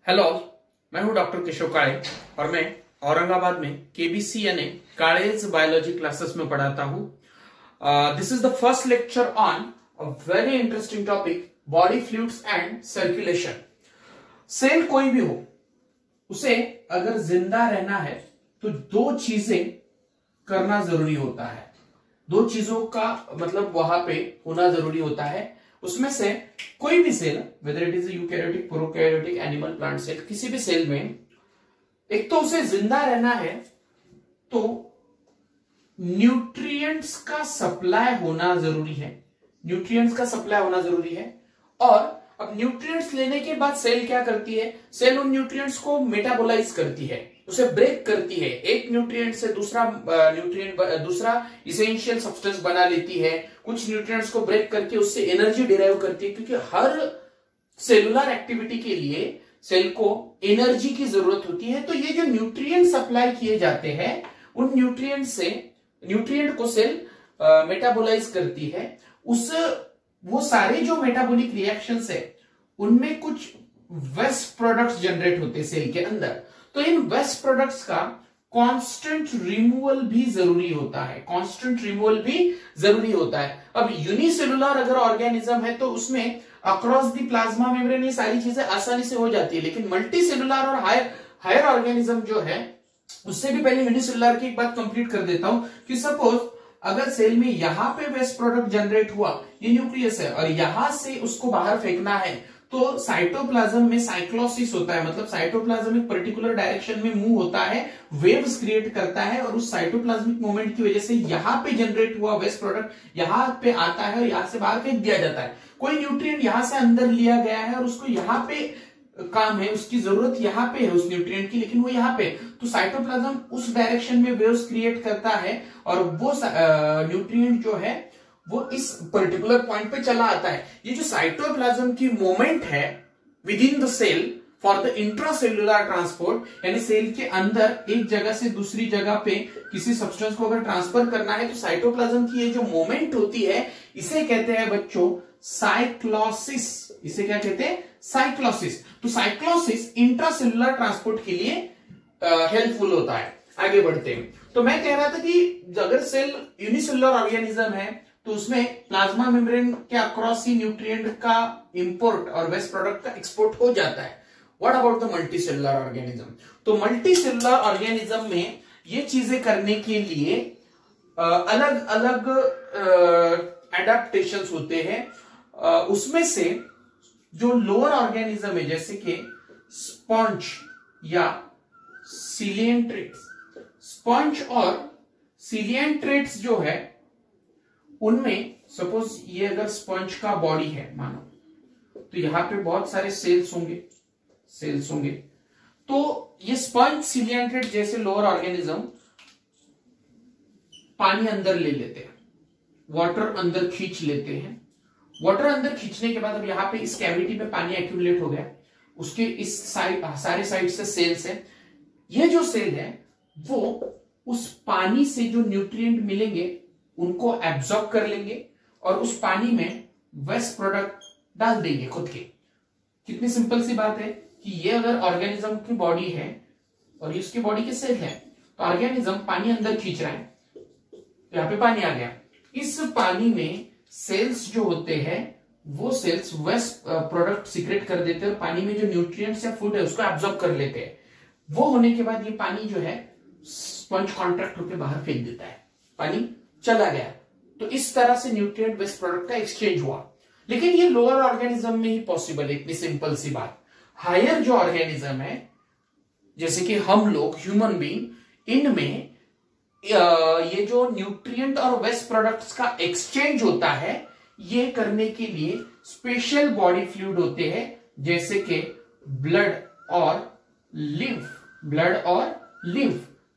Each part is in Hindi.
हेलो, मैं हूं डॉक्टर केशव काळे और मैं औरंगाबाद में केबीसी यानी कालेज बायोलॉजी क्लासेस में पढ़ाता हूं। This is the first lecture on a very interesting topic, body fluids and circulation. Cell कोई भी हो, उसे अगर जिंदा रहना है तो दो चीजें करना जरूरी होता है। दो चीजों का मतलब वहां पे होना जरूरी होता है। उसमें से कोई भी cell, whether it is eukaryotic, prokaryotic, animal, plant cell, किसी भी सेल में एक तो उसे जिंदा रहना है तो न्यूट्रिएंट्स का सप्लाई होना जरूरी है। न्यूट्रिएंट्स का सप्लाई होना जरूरी है। और अब न्यूट्रिएंट्स लेने के बाद सेल क्या करती है? सेल उन न्यूट्रिएंट्स को मेटाबोलाइज करती है, उसे ब्रेक करती है। एक न्यूट्रिएंट से दूसरा दूसरा इसेंशियल सब्सटेंस बना लेती है। कुछ न्यूट्रिएंट्स को ब्रेक करके उससे एनर्जी डिराइव करती है, क्योंकि हर सेलुलर एक्टिविटी के लिए सेल को एनर्जी की जरूरत होती है। तो ये जो न्यूट्रिएंट सप्लाई किए जाते हैं, उन न्यूट्रिएंट को सेल मेटाबोलाइज करती है। वो सारे जो मेटाबॉलिक रिएक्शंस है, उनमें कुछ वेस्ट प्रोडक्ट्स जनरेट होते हैं सेल के अंदर। तो इन वेस्ट प्रोडक्ट्स का कांस्टेंट रिमूवल भी जरूरी होता है। कांस्टेंट रिमूवल भी जरूरी होता है। अब यूनिसेलुलर अगर ऑर्गेनिज्म है तो उसमें अक्रॉस द प्लाज्मा मेम्ब्रेन ये सारी चीजें आसानी से हो जाती है। लेकिन मल्टी सेलुलर और हायर ऑर्गेनिज्म जो है, उससे भी पहले यूनिसेलुलर की एक बात कंप्लीट कर देता हूं कि सपोज अगर सेल में यहां पे वेस्ट प्रोडक्ट जनरेट हुआ, ये न्यूक्लियस है, और यहां से उसको बाहर फेंकना है, तो साइटोप्लाज्म में साइक्लोसिस होता है। मतलब साइटोप्लाज्म एक पर्टिकुलर डायरेक्शन में मूव होता है, वेव्स क्रिएट करता है, और उस साइटोप्लाज्मिक मूवमेंट की वजह से यहां पे जनरेट हुआ वेस्ट प्रोडक्ट यहां पे आता है और यहां से बाहर फेंक दिया जाता है। कोई न्यूट्रिएंट यहां से अंदर लिया गया है और उसको यहां पे काम है, उसकी जरूरत यहां पे है उस न्यूट्रिएंट की, लेकिन वो यहां पे, तो साइटोप्लाज्म उस डायरेक्शन में वेव्स क्रिएट करता है और वो न्यूट्रिएंट जो है वो इस पर्टिकुलर पॉइंट पे चला आता है। ये जो साइटोप्लाज्म की मूवमेंट है within the cell for the intracellular transport, यानी सेल के अंदर एक जगह से दूसरी जगह पे किसी सब्सटेंस को अगर ट्रांसफर करना है, तो साइटोप्लाज्म की ये जो मूवमेंट होती है, इसे कहते हैं बच्चों साइक्लोसिस। इसे क्या कहते हैं? साइक्लोसिस। तो साइक्लोसिस इंट्रासेल्युलर ट्रांसपोर्ट के लिए हेल्पफुल होता है। आगे बढ़ते हैं। तो मैं कह रहा था कि अगर सेल यूनिसेल्युलर ऑर्गेनिज्म है तो उसमें प्लाज्मा मेम्ब्रेन के अक्रॉस ही न्यूट्रिएंट का इंपोर्ट और वेस्ट प्रोडक्ट का एक्सपोर्ट हो जाता है। What about the multicellular organism? तो मल्टीसेलुलर ऑर्गेनिज्म में ये चीजें करने के लिए अलग अलग एडेप्टेशंस होते हैं। उसमें से जो लोअर ऑर्गेनिज्म है, जैसे कि स्पॉन्ज या सिलिएंट्रेट्स, स्पॉन्ज और सिलिएंट्रेट्स जो है, उनमें सपोज ये अगर स्पंज का बॉडी है मानो, तो यहां पे बहुत सारे सेल्स होंगे। तो ये स्पंज, सिलिएंट्रेट जैसे लोअर ऑर्गेनिज्म पानी अंदर ले लेते हैं, वाटर अंदर खींच लेते हैं। वाटर अंदर खींचने के बाद अब यहां पे इस कैविटी में पानी एक्यूमुलेट हो गया, उसके इस सारे साइड से सेल्स है। ये जो सेल है वो उस पानी से जो न्यूट्रिएंट मिलेंगे उनको एब्जॉर्ब कर लेंगे और उस पानी में वेस्ट प्रोडक्ट डाल देंगे खुद के। कितनी सिंपल सी बात है कि ये अगर ऑर्गेनिज्म की बॉडी है और ये उसकी बॉडी के सेल है, तो ऑर्गेनिज्म पानी अंदर खींच रहा है, तो यहां पे पानी आ गया। इस पानी में सेल्स जो होते हैं, वो सेल्स वेस्ट प्रोडक्ट सीक्रेट कर देते हैं और पानी में जो न्यूट्रिएंट्स या फूड है उसको एब्जॉर्ब कर लेते हैं। वो होने के बाद ये पानी जो है स्पंज कॉन्ट्रैक्ट होकर बाहर फेंक देता है, पानी चला गया। तो इस तरह से न्यूट्रिएंट वेस्ट प्रोडक्ट का एक्सचेंज हुआ। लेकिन ये लोअर ऑर्गेनिज्म में ही पॉसिबल है, इतनी सिंपल सी बात। हायर जो ऑर्गेनिज्म है, जैसे कि हम लोग ह्यूमन बीइंग, इनमें ये जो न्यूट्रिएंट और वेस्ट प्रोडक्ट्स का एक्सचेंज होता है, ये करने के लिए स्पेशल बॉडी फ्लूइड होते हैं, जैसे कि ब्लड और लिम्फ।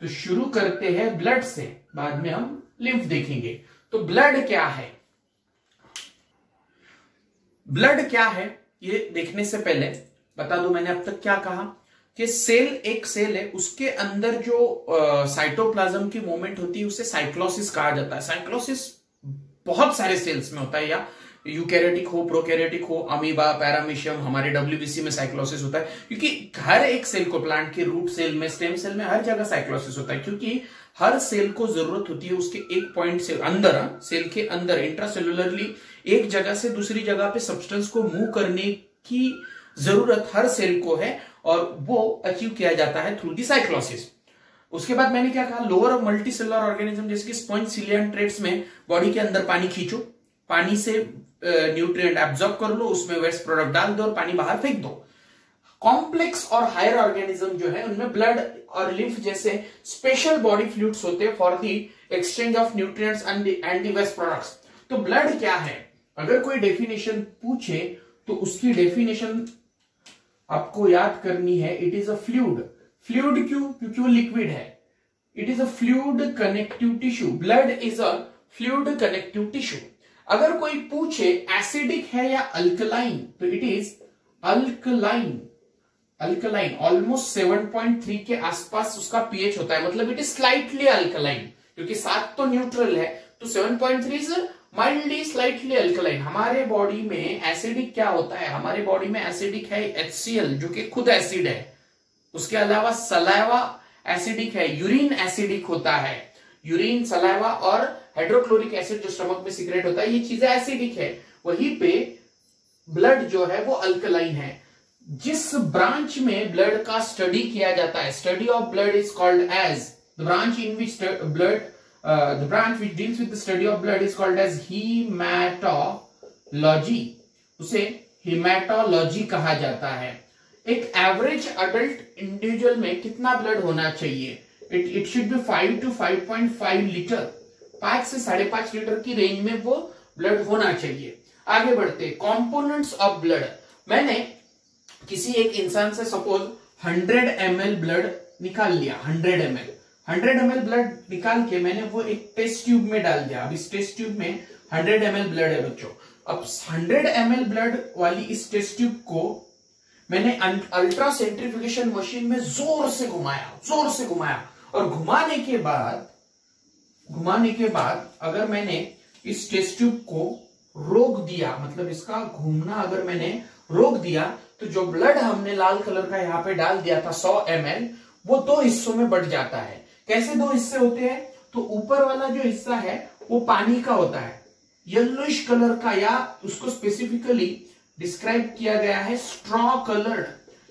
तो शुरू करते हैं ब्लड से, बाद में हम लिम्फ देखेंगे। तो ब्लड क्या है? ब्लड क्या है ये देखने से पहले बता दो मैंने अब तक क्या कहा कि सेल एक सेल है, उसके अंदर जो साइटोप्लाज्म की मूवमेंट होती है उसे साइक्लोसिस कहा जाता है। साइक्लोसिस बहुत सारे सेल्स में होता है, या यूकैरियोटिक हो, प्रोकैरियोटिक हो, अमीबा, पैरामीशियम, हमारे डब्ल्यूबीसी में साइक्लोसिस होता है, क्योंकि हर एक सेल को, प्लांट के रूट सेल में, स्टेम सेल में, हर जगह साइक्लोसिस होता है, क्योंकि हर सेल को जरूरत होती है उसके एक पॉइंट से अंदर, सेल के अंदर इंट्रासेलुलरली एक जगह से दूसरी जगह पे सब्सटेंस को मूव करने की जरूरत हर सेल को है, और वो अचीव किया जाता है थ्रू दी साइक्लोसिस। उसके बाद मैंने क्या कहा, लोअर और मल्टी सेलुलर ऑर्गेनिज्म जैसे कि स्पंज, सिलिया एंड ट्रेट्स में बॉडी के अंदर पानी खींचो, पानी से न्यूट्रिएंट एब्जॉर्ब कर लो, उसमें वेस्ट प्रोडक्ट डाल दो और पानी बाहर फेंक दो। कॉम्प्लेक्स और हायर ऑर्गेनिज्म जो है उनमें ब्लड और लिम्फ जैसे स्पेशल बॉडी फ्लूइड्स होते हैं for the exchange of nutrients and the waste products. तो ब्लड क्या है, अगर कोई डेफिनेशन पूछे तो उसकी डेफिनेशन आपको याद करनी है, it is a fluid. Fluid क्यों? क्योंकि वो लिक्विड है। It is a fluid connective tissue. Blood is a fluid connective tissue. अगर कोई पूछे एसिडिक है या अल्कलाइन, तो it is alkaline. Alkaline almost 7.3 के आसपास उसका पीएच होता है, मतलब इट इज स्लाइटली अल्कलाइन, क्योंकि 7 तो न्यूट्रल है, तो 7.3 से माइल्डली स्लाइटली अल्कलाइन। हमारे बॉडी में एसिडिक क्या होता है? हमारे बॉडी में एसिडिक है HCl, जो कि खुद एसिड है। उसके अलावा सलाइवा एसिडिक है, यूरिन एसिडिक होता है। यूरिन, सलाइवा और हाइड्रोक्लोरिक एसिड जो स्टमक में सीक्रेट होता है, ये चीजें एसिडिक है। वहीं पे ब्लड जो है वो अल्कलाइन है। जिस ब्रांच में ब्लड का स्टडी किया जाता है, study of blood is called as the branch in which blood the branch which deals with the study of blood is called as hematology। उसे hematology कहा जाता है। एक एवरेज अडल्ट इंडिविजुअल में कितना ब्लड होना चाहिए? It should be 5 to 5.5 litre. 5 से 5.5 लीटर की रेंज में वो ब्लड होना चाहिए। आगे बढ़ते, कंपोनेंट्स ऑफ ब्लड। मैंने किसी एक इंसान से सपोज 100 ml ब्लड निकाल लिया, 100 ml ब्लड निकाल के मैंने वो एक टेस्ट ट्यूब में डाल दिया। अब इस टेस्ट ट्यूब में 100 ml ब्लड है बच्चों। अब 100 ml ब्लड वाली इस टेस्ट ट्यूब को मैंने अल्ट्रा सेंट्रीफ्यूगेशन मशीन में जोर से घुमाया, और घुमाने के बाद अगर मैंने इस टेस्ट ट्यूब को रोक दिया, मतलब इसका घूमना अगर मैंने रोक दिया, तो जो ब्लड हमने लाल कलर का यहाँ पे डाल दिया था 100 ml, वो 2 हिस्सों में बढ़ जाता है। कैसे 2 हिस्से होते हैं? तो ऊपर वाला जो हिस्सा है वो पानी का होता है, येलोइश कलर का, या उसको स्पेसिफिकली डिस्क्राइब किया गया है स्ट्रॉ कलर्ड।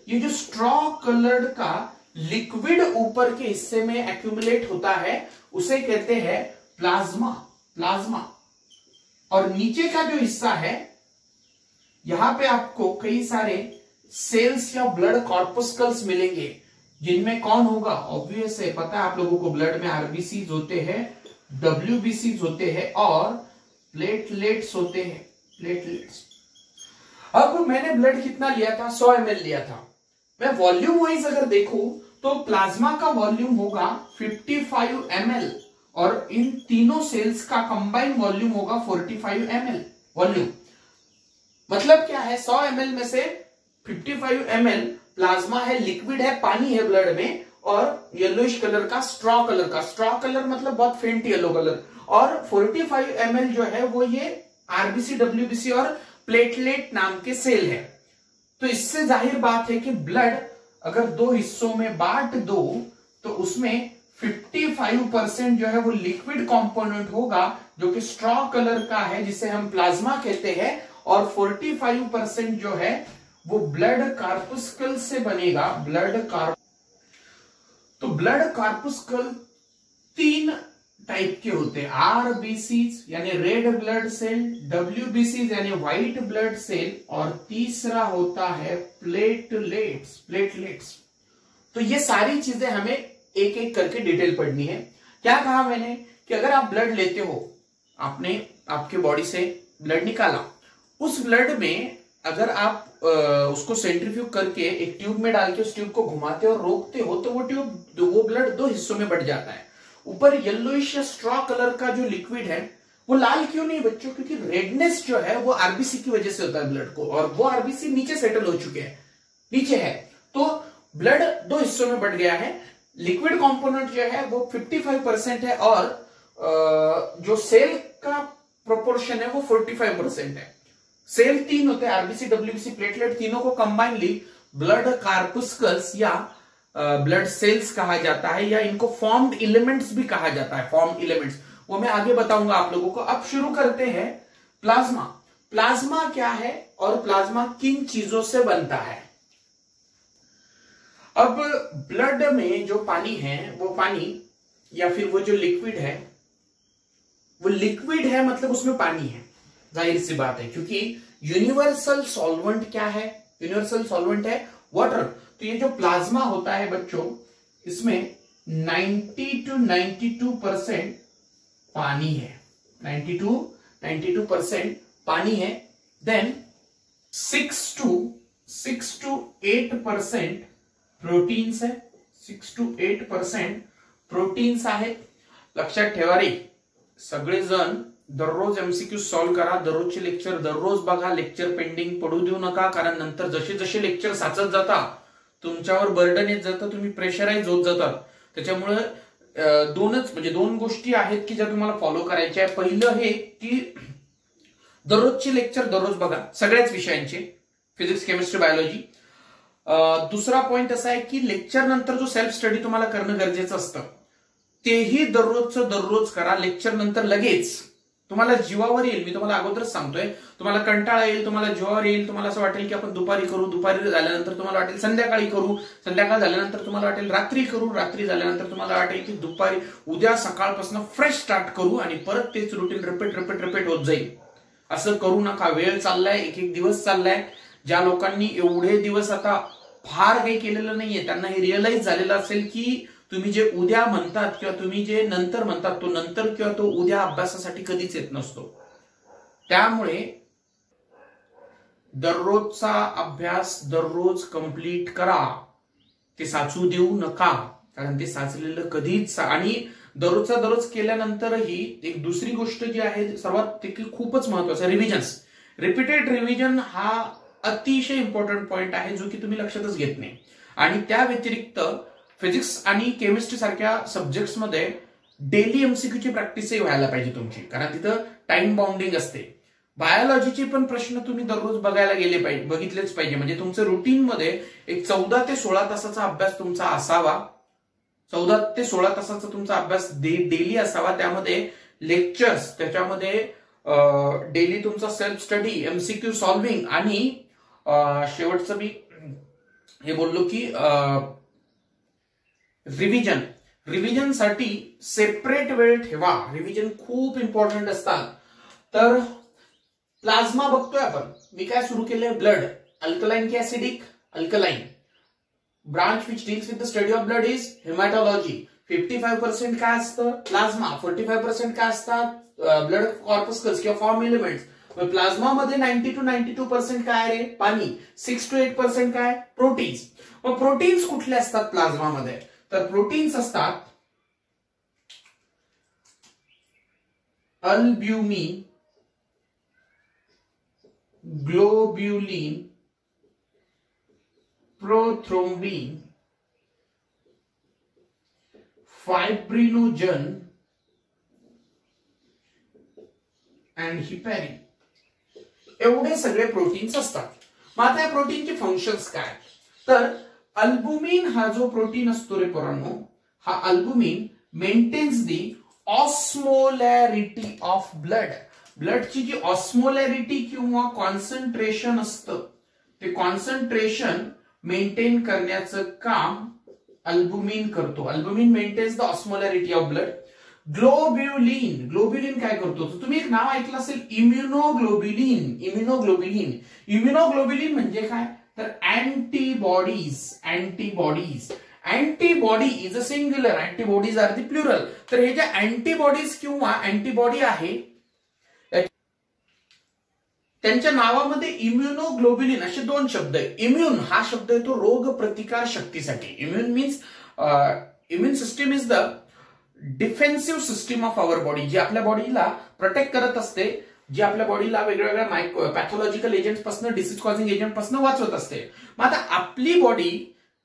ये जो स्ट्रॉ कलर्ड का लिक्विड ऊपर के हिस्से में एक्यूमुलेट होता है, उसे कहते हैं प्लाज्मा। और नीचे का जो हिस्सा है, यहां पे आपको कई सारे सेल्स या ब्लड कॉर्पस्कल्स मिलेंगे, जिनमें कौन होगा? ऑब्वियस है, पता है आप लोगों को, ब्लड में आरबीसीज होते हैं, डब्ल्यूबीसीज होते हैं और प्लेटलेट्स होते हैं, प्लेटलेट्स। अब मैंने ब्लड कितना लिया था? 100 ml लिया था। मैं वॉल्यूम वाइज अगर देखूं तो प्लाज्मा का वॉल्यूम होगा 55 ml, और इन तीनों सेल्स का कंबाइन वॉल्यूम होगा 45 ml वॉल्यूम। मतलब क्या है? 100 ml में से 55 ml प्लाज्मा है, लिक्विड है, पानी है ब्लड में, और येलोइश कलर का स्ट्रॉ कलर मतलब बहुत फेंट येलो कलर, और 45 ml जो है वो ये आरबीसी, डब्ल्यूबीसी और प्लेटलेट नाम के सेल है। तो इससे जाहिर बात है कि ब्लड अगर 2 हिस्सों में बांट दो तो उसमें 55% जो है वो लिक्विड कंपोनेंट होगा, जो कि स्ट्रॉ कलर का है, जिसे हम प्लाज्मा कहते हैं, और 45% जो है वो ब्लड कार्पुस्कल से बनेगा। तो ब्लड कार्पुस्कल 3 टाइप के होते हैं, आरबीसीज यानी रेड ब्लड सेल, डब्ल्यूबीसीज यानी व्हाइट ब्लड सेल, और तीसरा होता है प्लेटलेट्स। तो ये सारी चीजें हमें एक एक करके डिटेल पढ़नी है। क्या कहा मैंने कि अगर आप ब्लड लेते हो, आपने आपके बॉडी से ब्लड निकाला, उस ब्लड में अगर आप उसको सेंट्रीफ्यूग करके एक ट्यूब में डाल के उस ट्यूब को घुमाते और रोकते हो, तो वो ब्लड 2 हिस्सों में बढ़ जाता है। ऊपर येलोइश या स्ट्रॉ कलर का जो लिक्विड है वो लाल क्यों नहीं बच्चों? क्योंकि रेडनेस जो है वो आरबीसी की वजह से होता है ब्लड को, और वो आरबीसी नीचे सेटल हो चुके हैं, नीचे है, तो ब्लड 2 हिस्सों में बढ़ गया है। लिक्विड कंपोनेंट जो है वो 55% है, और जो सेल का प्रोपोर्शन है वो 45% है। सेल 3 होते हैं, आरबीसी, डब्ल्यूबीसी, प्लेटलेट, तीनों को कंबाइनली ब्लड कार्पुस्कल्स या ब्लड सेल्स कहा जाता है, या इनको फॉर्म्ड एलिमेंट्स भी कहा जाता है। फॉर्म्ड एलिमेंट्स वो मैं आगे बताऊंगा आप लोगों को। अब शुरू करते हैं प्लाज्मा। प्लाज्मा क्या है और प्लाज्मा किन चीजों से बनता है? अब ब्लड में जो पानी है, वो पानी या फिर वो जो लिक्विड है, वो लिक्विड है, मतलब उसमें पानी है, जाहिर सी बात है, क्योंकि यूनिवर्सल सॉल्वेंट क्या है? यूनिवर्सल सॉल्वेंट है वाटर। तो ये जो प्लाज्मा होता है बच्चों, इसमें 90 to 92% पानी है। 92% पानी है। देन 6 to 8% प्रोटीन्स है। 6 to 8% प्रोटीन्स आहेत। लक्षात ठेवा रे, सगळेजण दररोज एमसीक्यू सॉल्व्ह करा, दररोजचे लेक्चर दररोज बघा, लेक्चर पेंडिंग पडू देऊ नका, कारण नंतर जसे जसे लेक्चर साचत जाता तुमच्यावर बर्डन येत जातं, तुम्ही प्रेशराइज होत जातात। त्याच्यामुळे दोन गोष्टी आहेत की ज्या तुम्हाला फॉलो करायच्या आहे। पहिलं हे की दररोजचे लेक्चर दररोज बघा, सगळ्याच विषयांचे, फिजिक्स, केमिस्ट्री, बायोलॉजी। दुसरा पॉइंट असा आहे की लेक्चर नंतर जो सेल्फ स्टडी तुम्हाला करणं गरजेचं असतं, तेही दररोजचं दररोज करा। लेक्चर नंतर लगेच तुम्हाला जीवावर येईल, मी तुम्हाला अगोदरच सांगतोय, तुम्हाला कंटाळा येईल, तुम्हाला जीवावर येईल, तुम्हाला असं वाटेल की आपण दुपारी करू, दुपारी झाल्यानंतर तुम्हाला वाटेल संध्याकाळी करू, संध्याकाळ झाल्यानंतर तुम्हाला वाटेल रात्री करू, रात्री झाल्यानंतर तुम्हाला वाटेल की दुपारी, उद्या सकाळपासून फ्रेश स्टार्ट करू, आणि परत तेच रुटीन रिपीट होत जाईल। असं करू नका। वेळ चाललाय, एक एक दिवस चाललाय। ज्या लोकांनी एवढे दिवस आता फार काही केलेलं नाहीये, त्यांना हे रिअलाइज झालेलं असेल की तुम्ही जे उद्या म्हणतात किंवा तुम्ही जे नंतर म्हणतात, तो नंतर किंवा तो उद्या अभ्यासासाठी कधीच येत नसतो। त्यामुळे दररोजचा अभ्यास दररोज कंप्लीट करा, ते साचू देऊ नका, कारण ते साचलेलं कधीच। आणि दररोजचा दररोज केल्यानंतरही एक दुसरी गोष्ट जी आहे सर्वात खूपच महत्वाचं, रिव्हिजन्स। रिपीटेड रिव्हिजन हा अतिशय इम्पॉर्टंट पॉइंट आहे, जो की तुम्ही लक्षातच घेत नाही। आणि त्या व्यतिरिक्त फिजिक्स आणि केमिस्ट्री सारख्या सब्जेक्ट्स मध्ये डेली एमसीक्यूची प्रॅक्टिसही व्हायला पाहिजे तुमची, कारण तिथं टाइम बाउंडिंग असते। बायोलॉजीचे पण प्रश्न तुम्ही दररोज बघायला गेले पाहिजे, बघितलेच पाहिजे, म्हणजे तुमचं रुटीन मध्ये एक 14 ते 16 तासाचा अभ्यास तुमचा असावा। 14 ते 16 तासाचा तुमचा अभ्यास डेली असावा। त्यामध्ये लेक्चर्स, त्याच्यामध्ये डेली तुमचा सेल्फ स्टडी, एमसीक्यू सॉल्व्हिंग, आणि शेवटचं मी हे बोललो की रिव्हिजन साठी सेपरेट वेळ ठेवा। रिव्हिजन खूप इम्पॉर्टंट असतात। तर प्लाझ्मा बघतोय आपण, मी काय सुरू केलंय, ब्लड अल्कलाइन की acidic? Alkaline. Branch which deals with the study of blood is haematology. 55% काय असतं? प्लाझ्मा। 45% काय असतात? ब्लड कॉर्पस्कल्स किंवा फॉर्म एलिमेंट्स। प्लाझ्मा मध्ये 90 to 92% काय रे? पाणी। 6 to 8% काय? प्रोटीन्स। मग प्रोटीन्स कुठले असतात प्लाझ्मा मध्ये? तर प्रोटीन्स असतात albumin, globulin, prothrombin, फायब्रिनोजन and heparin, एवढे सगळे प्रोटीन्स असतात। मग आता या प्रोटीनचे फंक्शन्स काय? तर अल्बुमिन हा जो प्रोटीन असतो रे पोरांनो, हा albumin maintains the osmolarity of blood. ब्लडची जी ऑस्मोलॅरिटी किंवा कॉन्सन्ट्रेशन असतं, ते कॉन्सन्ट्रेशन मेंटेन करण्याचं काम अल्बुमिन करतो। Albumin maintains the osmolarity of blood. Globulin काय करतो? तर तुम्ही एक नाव ऐकलं असेल, इम्युनोग्लोब्युलिन। इम्युनोग्लोब्युलिन म्हणजे काय? तर antibody is a singular, antibodies are the plural. तर हे जे अँटीबॉडीज किंवा अँटीबॉडी आहे, त्यांच्या नावामध्ये इम्युनोग्लोब्युलिन असे दोन शब्द आहे। इम्युन हा शब्द येतो रोग प्रतिकार शक्तीसाठी। Immune means immune system is the defensive system of our body, जी आपल्या बॉडीला प्रोटेक्ट करत असते, जी आपल्या बॉडीला वेगवेगळ्या पॅथॉलॉजिकल एजंट पासून, डिसीज कॉझिंग एजंट पासून वाचवत असते। मग आता आपली बॉडी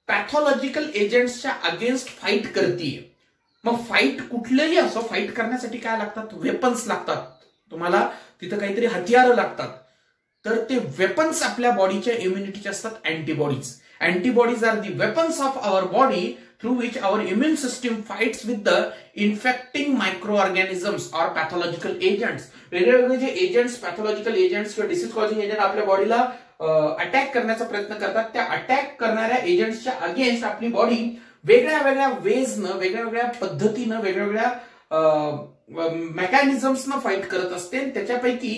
पॅथॉलॉजिकल एजंट्सच्या अगेन्स्ट फाईट करते। मग फाईट कुठलंही असो, फाईट करण्यासाठी काय लागतात? वेपन्स लागतात, तुम्हाला तिथं काहीतरी हथियारं लागतात। तर ते वेपन्स आपल्या बॉडीच्या इम्युनिटीचे असतात antibodies. Antibodies are the weapons of our body through which our immune system fights with the infecting microorganisms or pathological agents. वेगवेगळे जे एजंट्स, पॅथॉलॉजिकल एजंट्स किंवा डिसीज कॉजिंग एजंट आपल्या बॉडीला अटॅक करण्याचा प्रयत्न करतात, त्या अटॅक करणाऱ्या एजंट्सच्या अगेन्स्ट आपली बॉडी वेगळ्या वेगळ्या वेजनं, वेगळ्या वेगळ्या पद्धतीनं, वेगवेगळ्या मेकॅनिझम्सनं फाईट करत असते. त्याच्यापैकी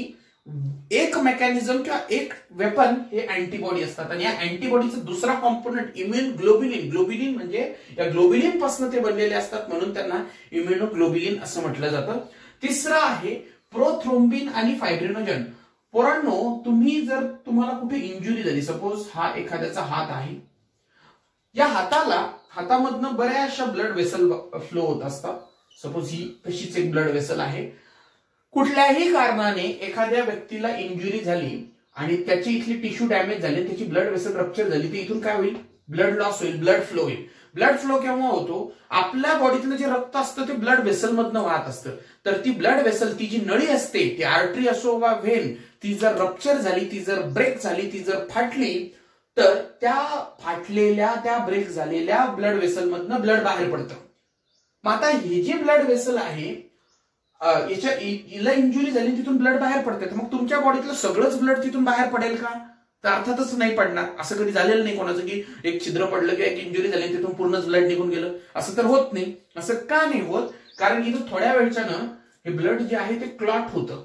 एक मेकॅनिझम किंवा एक वेपन हे अँटीबॉडी असतात. आणि या अँटीबॉडीचा दुसरा कॉम्पोनंट इम्युन ग्लोबिलिन. ग्लोबिलिन म्हणजे या ग्लोबिलिन पासून ते बनलेले असतात, म्हणून त्यांना इम्युनोग्लोबिलिन असं म्हटलं जातं. तिसरा आहे प्रोथ्रोम्बिन आणि फायब्रिनोजन. पोरांनो, तुम्हाला कुठे इंजुरी झाली, सपोज हा एखाद्याचा हात आहे, या हातामधनं बऱ्याचशा ब्लड वेसल फ्लो होत असतात. सपोज ही तशीच एक ब्लड वेसल आहे. कुठल्याही कारणाने एखाद्या व्यक्तीला इंजुरी झाली आणि त्याची इथली टिश्यू डॅमेज झाली, त्याची ब्लड वेसल रप्चर झाली, तर इथून काय होईल, ब्लड लॉस होईल, ब्लड फ्लो होईल. ब्लड फ्लो केव्हा होतो, आपल्या बॉडीतलं जे रक्त असतं ते ब्लड वेसल मधनं वाहत असतं. तर ती ब्लड वेसल, ती जी नळी असते, ती आर्टरी असो वा व्हेन, ती जर रप्चर झाली, ती जर ब्रेक झाली, ती जर फाटली, तर त्या फाटलेल्या, त्या ब्रेक झालेल्या ब्लड वेसल मधनं ब्लड बाहेर पडतं. मग आता हे जे ब्लड वेसल आहे, हिला इंजुरी झाली, तिथून ब्लड बाहेर पडते, तर मग तुमच्या बॉडीतलं सगळंच ब्लड तिथून बाहेर पडेल का, तर अर्थातच नाही पडणार. असं कधी झालेलं नाही कोणाचं की एक छिद्र पडलं किंवा एक इंजुरी झाली तिथून पूर्णच ब्लड निघून गेलं, असं तर होत नाही. असं का नाही होत, कारण इथं थोड्या वेळच्यानं हे ब्लड जे आहे ते क्लॉट होतं,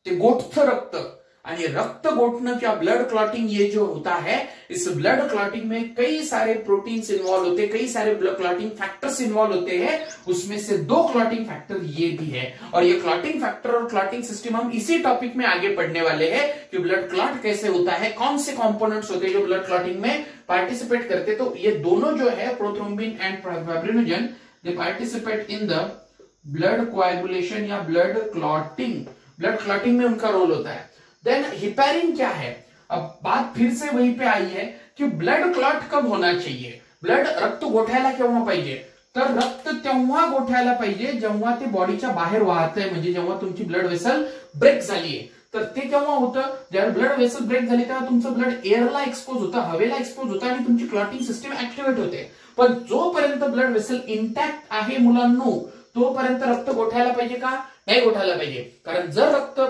ते गोठतं रक्त. आणि रक्त गोठना क्या ब्लड क्लॉटिंग ये जो होता है, इस ब्लड क्लॉटिंग में कई सारे प्रोटीन्स इन्वॉल्व होते हैं, कई सारे ब्लड क्लॉटिंग फैक्टर्स इन्वॉल्व होते हैं. उसमें से 2 क्लॉटिंग फैक्टर ये भी है. और ये क्लॉटिंग फैक्टर और क्लॉटिंग सिस्टम हम इसी टॉपिक में आगे पढ़ने वाले हैं कि ब्लड क्लॉट कैसे होता है, कौन से कॉम्पोनेंट्स होते हैं जो ब्लड क्लॉटिंग में पार्टिसिपेट करते. तो ये दोनों जो है prothrombin and fibrinogen, they participate in the blood coagulation या ब्लड क्लॉटिंग. ब्लड क्लॉटिंग में उनका रोल होता है. देन हिपैरिन क्या है, अब बात फिर से वहीं पे आई है कि ब्लड क्लॉट कब होना चाहिए, ब्लड रक्त गोठ्याला केव्हा पाहिजे, तर रक्त तेव्हा गोठ्याला पाहिजे जेव्हा ते बॉडीच्या बाहेर वाहतंय, म्हणजे जेव्हा तुमची ब्लड वेसल ब्रेक झालीये. तर ते केव्हा होतं, जेव्हा ब्लड वेसल ब्रेक झाली तेव्हा तुमचं ब्लड एअरला एक्सपोज होतं, हवेला एक्सपोज होतं आणि तुमची क्लॉटिंग सिस्टम ऍक्टिव्हेट होते. पण जोपर्यंत ब्लड वेसल इंटॅक्ट आहे मुलांनो, तोपर्यंत रक्त गोठ्याला पाहिजे का, नाही गोठ्याला पाहिजे. कारण जर रक्त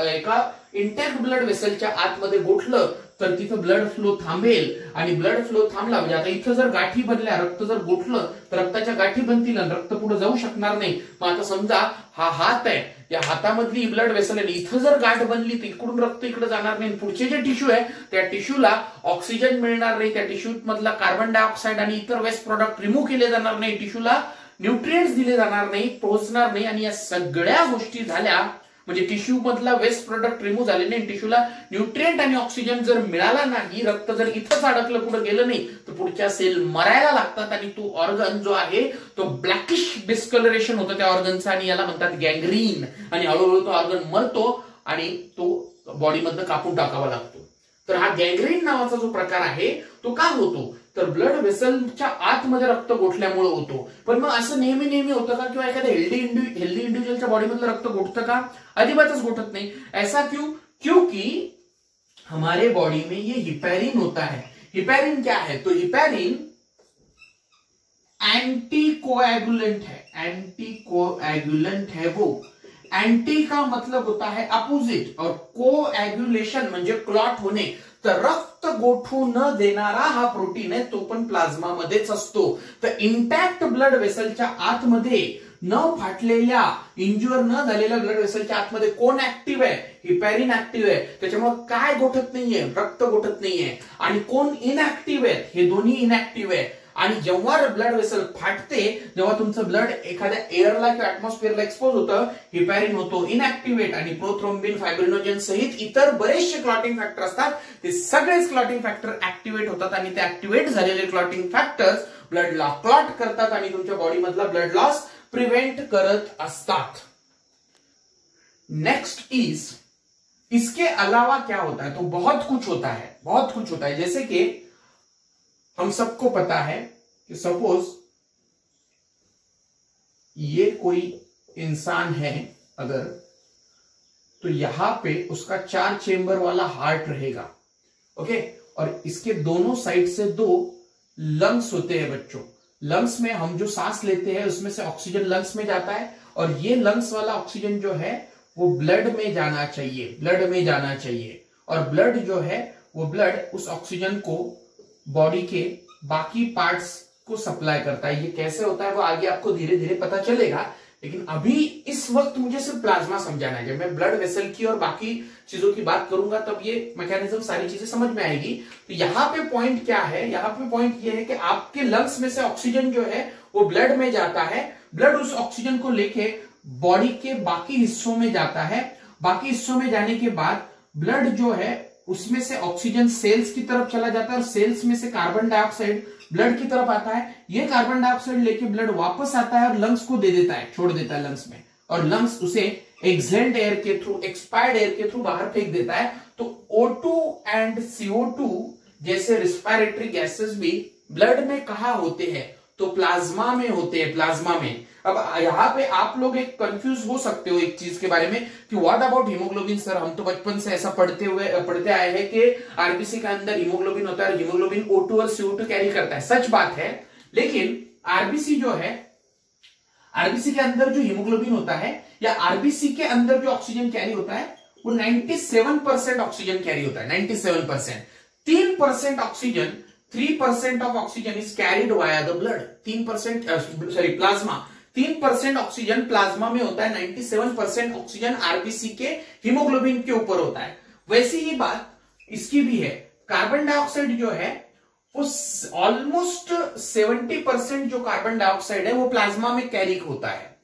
एका इंटॅक्ट ब्लड वेसलच्या आतमध्ये गोठलं तर तिथं ब्लड फ्लो थांबेल. आणि ब्लड फ्लो थांबला म्हणजे आता इथं जर गाठी बनल्या, रक्त जर गोठलं तर रक्ताच्या गाठी बनतील आणि रक्त पुढे जाऊ शकणार नाही. मग आता समजा हा हात आहे, या हातामधली ब्लड वेसल आहे, इथं जर गाठ बनली तर इकडून रक्त इकडे जाणार नाही. पुढचे जे टिश्यू आहे त्या टिश्यूला ऑक्सिजन मिळणार नाही, त्या टिश्यू मधला कार्बन डायऑक्साईड आणि इतर वेस्ट प्रोडक्ट रिमूव्ह केले जाणार नाही, टिश्यूला न्यूट्रिएंट्स दिले जाणार नाही, पोहोचणार नाही. आणि या सगळ्या गोष्टी झाल्या म्हणजे टिश्यू मधला वेस्ट प्रोडक्ट रिमूव्ह झाले नाही, टिश्यूला न्यूट्रिएंट आणि ऑक्सिजन जर मिळाला नाही, रक्त जर इथंच अडकलं, पुढे गेलं नाही, तर पुढच्या सेल मरायला लागतात आणि तो ऑर्गन जो आहे तो ब्लॅकिश डिस्कलरेशन होतं त्या ऑर्गनचा आणि याला म्हणतात गँग्रीन. आणि हळूहळू तो ऑर्गन मरतो आणि तो बॉडीमधनं कापून टाकावा लागतो. तर हा गँग्रीन नावाचा जो प्रकार आहे तो का होतो, तर ब्लड वेसलच्या आतमध्ये रक्त गोठल्यामुळे होतो. पण मग असं नेहमी होतं का, किंवा एखाद्या हेल्दी इंडिव्हिज्युअलच्या बॉडीमधलं रक्त गोठतं का, अजिबातच गोठत नाही. ऐसा क्यों, क्योंकि हमारे बॉडी में ये हिपैरिन होता है. हिपैरिन क्या है, तो हिपैरिन एंटी कोएगुलेंट है, एंटी कोएगुलेंट है. वो एंटी का मतलब होता है अपोजिट और कोएगुलेशन म्हणजे क्लॉट होणे. तर रक्त गोठू न देणारा हा प्रोटीन आहे, तो पण प्लाझ्मा मध्येच असतो. तर इंटॅक्ट ब्लड वेसलच्या आतमध्ये न फाटलेल्या, इंज्युअर न झालेल्या ब्लड वेसलच्या आतमध्ये कोण ऍक्टिव्ह आहे, हिपॅरिन ऍक्टिव्ह आहे. त्याच्यामुळे काय गोठत नाहीये, रक्त गोठत नाहीये. आणि कोण इनऍक्टिव्ह आहे, हे दोन्ही इनऍक्टिव्ह आहे. आणि जेव्हा ब्लड वेसल फाटते, जेव्हा तुमचं ब्लड एखाद्या एअरला किंवा ऍटमॉस्फिअरला एक्सपोज होतं, हिपॅरिन होतो इनऍक्टिव्हेट. आणि प्रोथ्रोम्बिन, फायब्रिनोजन सहित इतर बरेचसे क्लॉटिंग फॅक्टर असतात, ते सगळेच क्लॉटिंग फॅक्टर ऍक्टिव्हेट होतात. आणि ते ऍक्टिव्हेट झालेले क्लॉटिंग फॅक्टर्स ब्लडला क्लॉट करतात आणि तुमच्या बॉडीमधला ब्लड लॉस प्रिव्हेंट करत असतात. नेक्स्ट इज, इसके अलावा क्या होता है, तो बहुत कुछ होता है, बहुत कुछ होता है. जैसे कि हम सबको पता है कि सपोज ये कोई इंसान है, अगर तो यहां पे उसका 4 चेंबर वाला हार्ट रहेगा। ओके, और इसके दोनों साइड से 2 लंग्स होते हैं बच्चों। लंग्स में हम जो सांस लेते हैं उसमें से ऑक्सीजन लंग्स में जाता है, और ये लंग्स वाला ऑक्सीजन जो है वो ब्लड में जाना चाहिए, ब्लड में जाना चाहिए। और ब्लड जो है वो ब्लड उस ऑक्सीजन को बॉडी के बाकी पार्ट्स को सप्लाई करता है। ये कैसे होता है वो आगे आपको धीरे धीरे पता चलेगा, लेकिन अभी इस वक्त मुझे सिर्फ प्लाज्मा समझाना है। जब मैं ब्लड वेसल की और बाकी चीजों की बात करूंगा तब ये मैकेनिज्म सारी चीजें समझ में आएगी। तो यहाँ पे पॉइंट क्या है, यहाँ पे पॉइंट ये है कि आपके लंग्स में से ऑक्सीजन जो है वो ब्लड में जाता है, ब्लड उस ऑक्सीजन को लेके बॉडी के बाकी हिस्सों में जाता है। बाकी हिस्सों में जाने के बाद ब्लड जो है उसमें से ऑक्सीजन सेल्स की तरफ चला जाता है, और सेल्स में से कार्बन डाइऑक्साइड ब्लड की तरफ आता है। ये कार्बन डाइऑक्साइड लेके ब्लड वापस आता है और लंग्स को दे देता है, छोड़ देता है लंग्स में, और लंग्स उसे एक्सहेल्ड एयर के थ्रू, एक्सपायर्ड एयर के थ्रू बाहर फेंक देता है। तो O2 एंड CO2 जैसे रिस्पायरेटरी गैसेस भी ब्लड में कहा होते हैं, तो प्लाज्मा में होते हैं, प्लाज्मा में। अब यहाँ पे आप लोग एक कंफ्यूज हो सकते हो एक चीज के बारे में कि व्हाट अबाउट हीमोग्लोबिन सर, हम तो बचपन से ऐसा पढ़ते आए हैं कि आरबीसी के अंदर हीमोग्लोबिन होता है, हीमोग्लोबिन O2 और CO2 कैरी करता है। सच बात है, लेकिन आरबीसी जो है, आरबीसी के अंदर जो हीमोग्लोबिन होता है या आरबीसी के अंदर जो ऑक्सीजन कैरी होता है वो 97% ऑक्सीजन कैरी होता है, 97%। 3% oxygen, 3% of oxygen is carried via the blood. 3% sorry plasma, 3% oxygen plasma में होता है, 97% ऑक्सीजन आरबीसी के हीमोग्लोबिन के ऊपर होता है। वैसी ही बात इसकी भी है। कार्बन डाइऑक्साइड जो है वो ऑलमोस्ट 70% जो कार्बन डाइऑक्साइड है वो प्लाज्मा में कैरी होता है।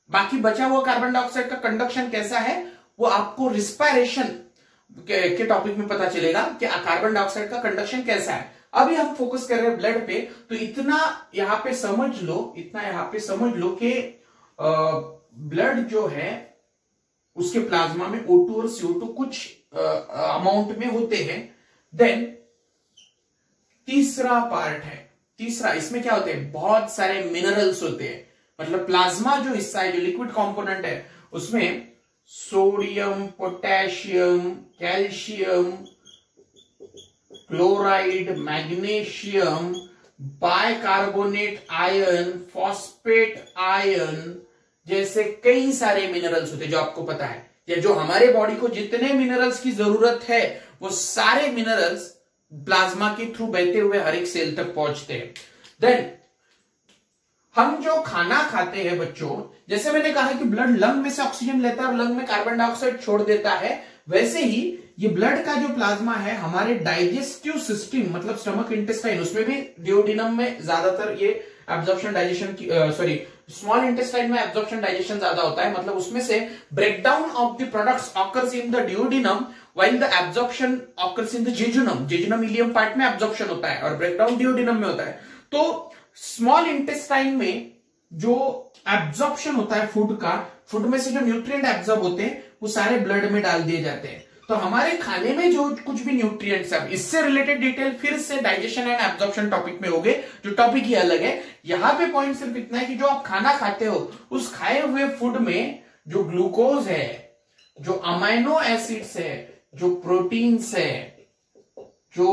बाकी बचा हुआ कार्बन डाइऑक्साइड का कंडक्शन कैसा है वो आपको रिस्पायरेशन के टॉपिक में पता चलेगा कि कार्बन डाइऑक्साइड का कंडक्शन कैसा है। अभी हम फोकस कर रहे हैं ब्लड पे, तो इतना यहां पे समझ लो, इतना यहां पे समझ लो कि ब्लड जो है उसके प्लाज्मा में O2 और CO2 कुछ अमाउंट में होते हैं। देन तीसरा पार्ट है, तीसरा इसमें क्या होते हैं, बहुत सारे मिनरल्स होते हैं। मतलब प्लाज्मा जो हिस्सा है, जो लिक्विड कंपोनेंट है, उसमें sodium, potassium, calcium, chloride, magnesium, bicarbonate ion, phosphate ion जैसे कई सारे मिनरल्स होते हैं जो आपको पता है, या जो हमारे बॉडी को जितने मिनरल्स की जरूरत है वो सारे मिनरल्स प्लाज्मा के थ्रू बहते हुए हर एक सेल तक पहुंचते हैं। देन हम जो खाना खाते हैं बच्चों, जैसे मैंने कहा कि ब्लड लंग में से ऑक्सीजन लेता है और लंग में कार्बन डाइऑक्साइड छोड़ देता है, वैसे ही ये ब्लड का जो प्लाज्मा है हमारे डाइजेस्टिव सिस्टम, मतलब स्टमक इंटेस्टाइन, उसमें भी डिओडिनम में ज्यादातर ये एब्जॉर्प्शन डाइजेशन की सॉरी स्मॉल इंटेस्टाइन में एब्जॉर्प्शन डाइजेशन ज्यादा होता है। मतलब उसमें से breakdown of the products occurs in the duodenum while the absorption occurs in the jejunum. Jejunum ilium part में एब्जॉर्प्शन होता है और ब्रेकडाउन डिओडिनम में होता है। तो स्मॉल इंटेस्टाइन में जो एब्जॉर्प्शन होता है फूड का, फूड में से जो न्यूट्रिएंट एब्जॉर्ब होते हैं वो सारे ब्लड में डाल दिए जाते हैं। तो हमारे खाने में जो कुछ भी न्यूट्रिएंट्स है, इससे रिलेटेड डिटेल फिर से डाइजेशन एंड एब्जॉर्प्शन टॉपिक में होंगे, जो टॉपिक ही अलग है। यहां पे पॉइंट सिर्फ इतना है कि जो आप खाना खाते हो उस खाए हुए फूड में जो ग्लूकोज है, जो अमाइनो एसिड्स है, जो प्रोटीन्स है, जो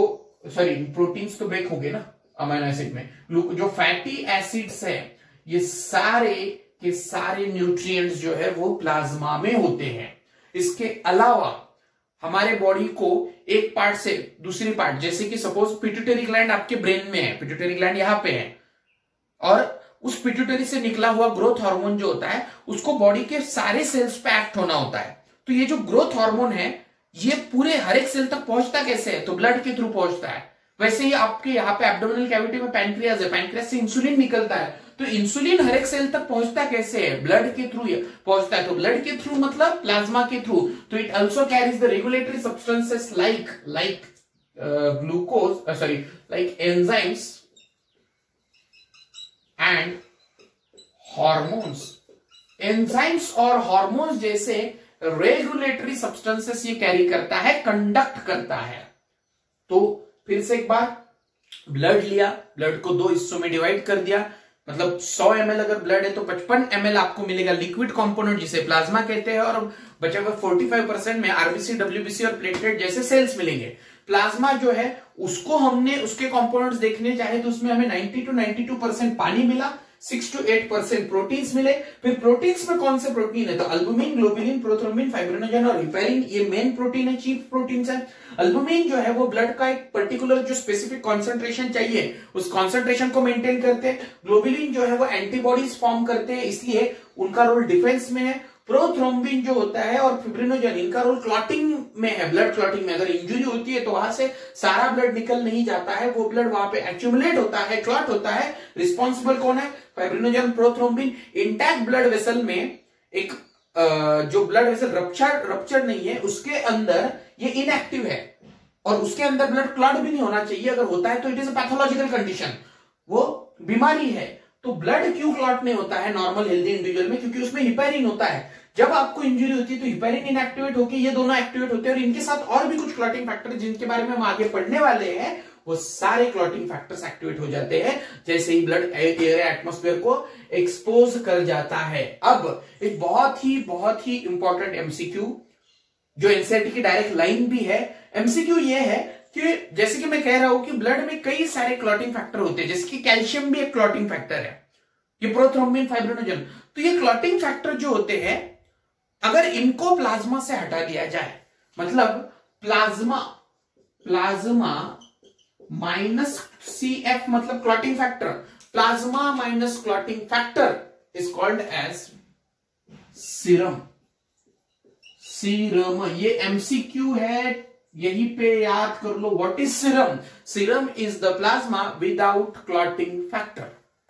सॉरी प्रोटीन्स तो ब्रेक हो गए ना अमाइनो एसिड में, जो फैटी एसिड्स है, ये सारे के सारे न्यूट्रिएंट्स जो है वो प्लाज्मा में होते हैं। इसके अलावा हमारे बॉडी को एक पार्ट से दूसरी पार्ट, जैसे कि सपोज पिट्यूटरी ग्लैंड आपके ब्रेन में है, पिट्यूटरी ग्लैंड यहां पे है, और उस पिट्यूटरी से निकला हुआ ग्रोथ हार्मोन जो होता है उसको बॉडी के सारे सेल्स पे एक्ट होना होता है। तो ये जो ग्रोथ हार्मोन है ये पूरे हर एक सेल तक पहुंचता कैसे है, तो ब्लड के थ्रू पहुंचता है। वैसे ही आपके यहाँ पे एब्डोमिनल कैविटी में पैनक्रियाज है, पैनक्रियाज से इंसुलिन निकलता है, तो इंसुलिन हर एक सेल तक पहुंचता कैसे है, ब्लड के थ्रू पहुंचता है। तो ब्लड के थ्रू मतलब प्लाज्मा के थ्रू। तो it also carries the regulatory substances like glucose sorry like enzymes and hormones. Enzymes और हॉर्मोन्स जैसे रेगुलेटरी सब्सटेंसेस ये कैरी करता है, कंडक्ट करता है। तो फिर से एक बार, ब्लड लिया, ब्लड को दो हिस्सों में डिवाइड कर दिया, मतलब 100 ml अगर ब्लड है तो 55 ml आपको मिलेगा लिक्विड कंपोनेंट जिसे प्लाज्मा कहते हैं, और बचा हुआ 45% में आरबीसी, डब्ल्यूबीसी और प्लेटलेट जैसे सेल्स मिलेंगे। प्लाज्मा जो है उसको हमने उसके कंपोनेंट्स देखने चाहे तो उसमें हमें 90 to 92% पानी मिला, 6 to 8% प्रोटीन्स मिले। फिर प्रोटीन्स में कौन से प्रोटीन है, तो अल्बुमिन, ग्लोबुलिन, प्रोथ्रोम्बिन, फाइब्रिनोजन और हिपेरिन, ये मेन प्रोटीन है, चीफ प्रोटीन्स है। अल्बुमिन जो है वो ब्लड का एक पर्टिकुलर जो स्पेसिफिक कॉन्सेंट्रेशन चाहिए उस कॉन्सेंट्रेशन को मेंटेन करते हैं। ग्लोबुलिन जो है वो एंटीबॉडीज फॉर्म करते हैं, इसलिए उनका रोल डिफेंस में है। प्रोथ्रोम्बिन जो होता है और फिब्रिनोजन, इनका रोल क्लॉटिंग में है, ब्लड क्लॉटिंग में। अगर इंजुरी होती है तो वहां से सारा ब्लड निकल नहीं जाता है, वो ब्लड वहां पे एक्यूमुलेट होता है, क्लॉट होता है। रिस्पॉन्सिबल कौन है, fibrinogen, prothrombin. Intact blood vessel में एक जो ब्लड वेसल रप्चर नहीं है उसके अंदर ये इनएक्टिव है, और उसके अंदर ब्लड क्लॉट भी नहीं होना चाहिए। अगर होता है तो it is a pathological condition, वो बीमारी है। तो ब्लड क्यों क्लॉट नहीं होता है नॉर्मल हेल्दी इंडिविजुअल में, क्योंकि उसमें हिपेरिन होता है। जब आपको इंजरी होती है तो हिपेरिन इनएक्टिवेट होकर ये दोनों एक्टिवेट होते हैं, और इनके साथ और भी कुछ क्लॉटिंग फैक्टर जिनके बारे में हम आगे पढ़ने वाले हैं, वो सारे क्लॉटिंग फैक्टर्स एक्टिवेट हो जाते हैं जैसे ही ब्लड एयर एटमॉस्फेयर को एक्सपोज कर जाता है। अब एक बहुत ही इंपॉर्टेंट एमसीक्यू जो एनसीईआरटी की डायरेक्ट लाइन भी है, एमसीक्यू ये है कि जैसे कि मैं कह रहा हूं कि ब्लड में कई सारे क्लॉटिंग फैक्टर होते हैं, जैसे कि कैल्शियम भी एक क्लॉटिंग फैक्टर है, ये प्रोथ्रोम्बिन, फाइब्रिनोजन। तो ये क्लॉटिंग फैक्टर जो होते हैं, अगर इनको प्लाज्मा से हटा दिया जाए, मतलब प्लाज्मा माइनस CF मतलब clotting factor, plasma minus clotting factor is called as serum. ये एमसीक्यू है, यहीं पे याद कर लो। What is serum? Serum is the plasma without clotting factor.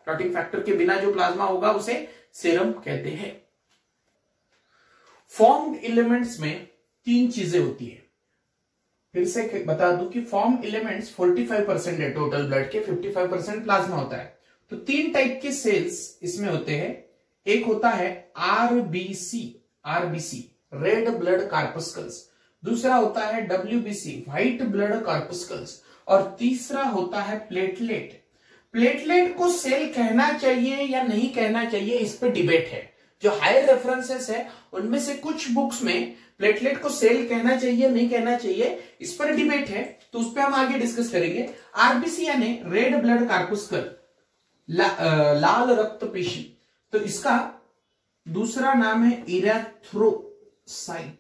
Clotting factor के बिना जो प्लाज्मा होगा उसे सीरम कहते हैं। फॉर्म्ड एलिमेंट्स में 3 चीजें होती है। फिर से बता दूं कि फॉर्म एलिमेंट्स 45% है टोटल ब्लड के, 55% प्लाज्मा होता है। तो 3 टाइप के सेल्स इसमें होते हैं। एक होता है आरबीसी रेड ब्लड कार्पस्कल्स, दूसरा होता है WBC व्हाइट ब्लड कार्पस्कल्स, और तीसरा होता है प्लेटलेट। प्लेटलेट को सेल कहना चाहिए या नहीं कहना चाहिए, इस पे डिबेट है। जो हायर रेफरेंसेस है उनमें से कुछ बुक्स में प्लेटलेट को सेल कहना चाहिए नहीं कहना चाहिए, इस पर डिबेट है, तो उस पर हम आगे डिस्कस करेंगे। आरबीसी यानी रेड ब्लड कार्पस्कल, लाल रक्त पेशी, तो इसका दूसरा नाम है इरेथ्रोसाइट।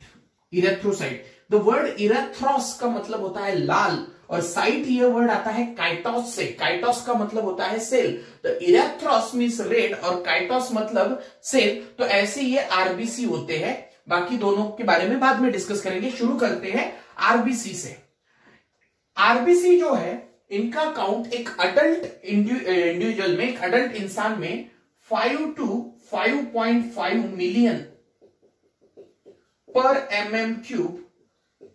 द वर्ड इरेथ्रोस का मतलब होता है लाल, और साइट ये वर्ड आता है काइटोस से। काइटोस का मतलब होता है सेल, तो इरेथ्रोस मींस रेड और काइटोस मतलब सेल। तो ऐसे ये आरबीसी होते हैं। बाकी दोनों के बारे में बाद में डिस्कस करेंगे। शुरू करते हैं आरबीसी से। आरबीसी जो है इनका काउंट एक अडल्ट इंडिविजुअल में, एक अडल्ट इंसान में 5 to 5.5 मिलियन पर mm³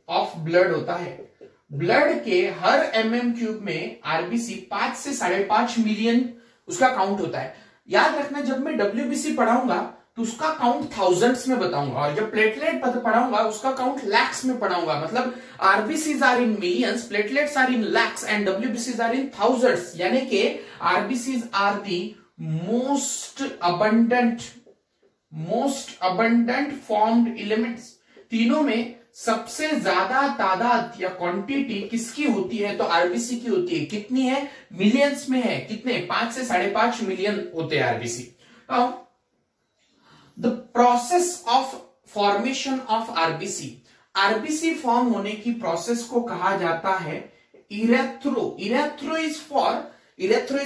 ऑफ ब्लड होता है। ब्लड के हर mm³ में आरबीसी 5 से 5.5 मिलियन उसका काउंट होता है। याद रखना, जब मैं WBC पढ़ाऊंगा तो उसका काउंट थाउजेंड्स में बताऊंगा, और जब प्लेटलेट पढ़ाऊंगा उसका काउंट लैक्स में पढ़ाऊंगा। मतलब RBCs are in millions, platelets are in lakhs and WBCs are in thousands. यानी कि RBCs are the most abundant formed elements. तीनों में सबसे ज्यादा तादाद या क्वांटिटी किसकी होती है, तो आरबीसी की होती है। कितनी है, मिलियंस में है। कितने, 5 से 5.5 मिलियन होते हैं RBC. The process of formation of RBC, RBC form होने की प्रोसेस को कहा जाता है erythro is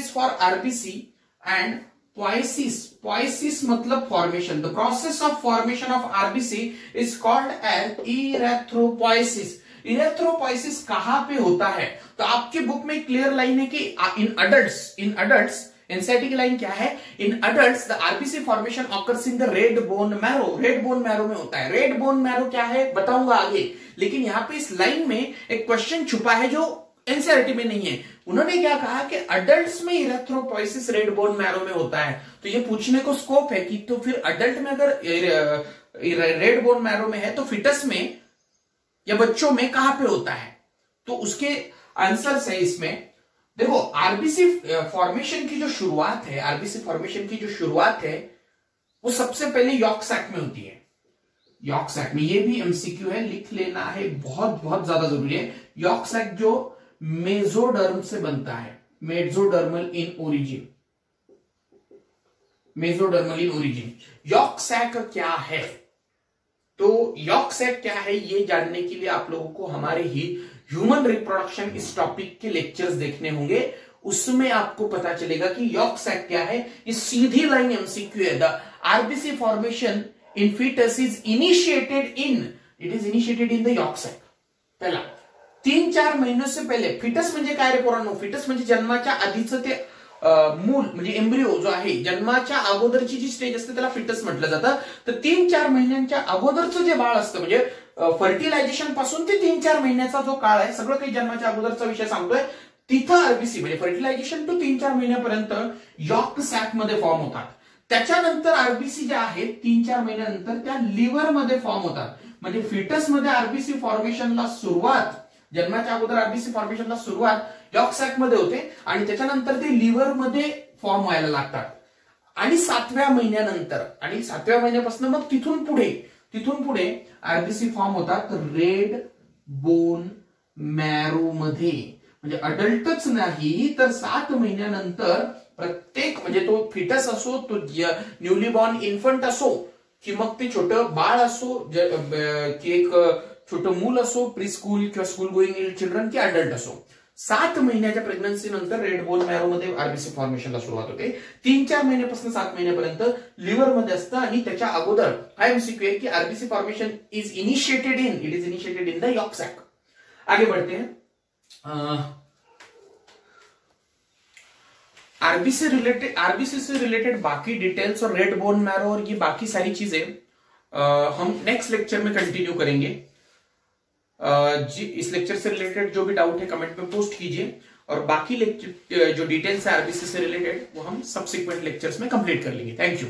for RBC, and poiesis मतलब formation. The process of formation of RBC is called as erythropoiesis. Erythropoiesis कहां पे होता है, तो आपके बुक में क्लियर लाइन है कि इन अडल्ट्स एनसीईआरटी की लाइन क्या है, in adults the RBC formation occurs in the red bone marrow. Red bone marrow में होता है। रेड बोन मैरो क्या है बताऊंगा आगे, लेकिन यहां पे इस लाइन में एक क्वेश्चन छुपा है जो एनसीईआरटी में नहीं है। उन्होंने क्या कहा कि अडल्ट्स में इरेथ्रोपोइसिस रेड बोन मैरो में होता है, तो ये पूछने को स्कोप है कि तो फिर अडल्ट में अगर रेड बोन मैरो में है तो फिटस में या बच्चों में कहां पे होता है, तो उसके आंसर है इसमें देखो आरबीसी फॉर्मेशन की जो शुरुआत है, आरबीसी फॉर्मेशन की जो शुरुआत है वो सबसे पहले यॉर्क सैक में होती है। यॉर्क सैक में, ये भी एमसीक्यू है, लिख लेना है, बहुत बहुत ज्यादा जरूरी है। यॉर्क सैक जो मेसोडर्म से बनता है, mesodermal in origin, mesodermal in origin. Yolk sac क्या है? तो यॉर्क सैक क्या है ये जानने के लिए आप लोगों को हमारे ही ह्यूमन रिप्रोडक्शन इस टॉपिक के लेक्चर्स देखने होंगे, उसमें आपको पता चलेगा कि यॉर्क सैक क्या है। ये सीधी लाइन एमसीक्यू है। The RBC formation in foetus is initiated in the yolk sac. पहला 3-4 महिन्यों से पहिले, फिटस म्हणजे काय रे पोरांनो? फिटस म्हणजे जन्माच्या आधीचं ते मूल म्हणजे एम्ब्रिओ जो आहे, जन्माच्या अगोदरची जी स्टेज असते त्याला फिटस म्हटलं जातं। तर 3-4 महिन्यांच्या अगोदरचं जे बाळ असतं, म्हणजे फर्टिलायझेशन पासून ते 3-4 महिन्याचा जो काळ आहे, सगळं काही जन्माच्या अगोदरचा विषय सांगतोय, तिथं आरबीसी म्हणजे फर्टिलायझेशन टू 3-4 महिन्यापर्यंत यॉर्क सॅक मध्ये फॉर्म होतात। त्याच्यानंतर आरबीसी जे आहेत 3-4 महिन्यानंतर त्या लिव्हर मध्ये फॉर्म होतात। म्हणजे फिटस मध्ये आरबीसी फॉर्मेशनला सुरुवात, जन्माच्या अगोदर आरबीसी फॉर्मेशनला सुरुवात यॉर्क सॅक मध्ये होते आणि त्याच्यानंतर ते लिव्हर मध्ये फॉर्म व्हायला लागतात। आणि 7व्या महिन्यानंतर, आणि 7व्या महिन्यापासून मग तिथून पुढे आरबीसी फॉर्म होतात रेड बोन मॅरो मध्ये। म्हणजे अडल्टच नाही तर 7 महिन्यानंतर प्रत्येक, म्हणजे तो फिटस असो, तो न्यूली बॉर्न इन्फंट असो, की मग ते छोटं बाळ असो, की एक छोटं मूल असो, प्री स्कूल किंवा स्कूल गोईंग चिल्ड्रन, की अडल्ट असो, 7 महिन्याच्या प्रेग्नन्सी नंतर रेड बोन मॅरो मध्ये आरबीसी फॉर्मेशनला सुरुवात होते। 3-4 महिन्यापासून 7 महिन्यापर्यंत लिव्हर मध्ये असतं आणि त्याच्या अगोदर हा एमसीक्यू आहे की RBC formation is initiated in the yolk sac. आगे बढ़ते हैं। आरबीसी से रिलेटेड बाकी डिटेल्स और रेड बोन मैरो और ये बाकी सारी चीजें हम नेक्स्ट लेक्चर में कंटिन्यू करेंगे। जी, इस लेक्चर से रिलेटेड जो भी डाउट है कमेंट में पोस्ट कीजिए, और बाकी लेक्चर जो डिटेल्स है आरबीसी से रिलेटेड वो हम सब्सिक्वेंट लेक्चर्स में कंप्लीट कर लेंगे। Thank you.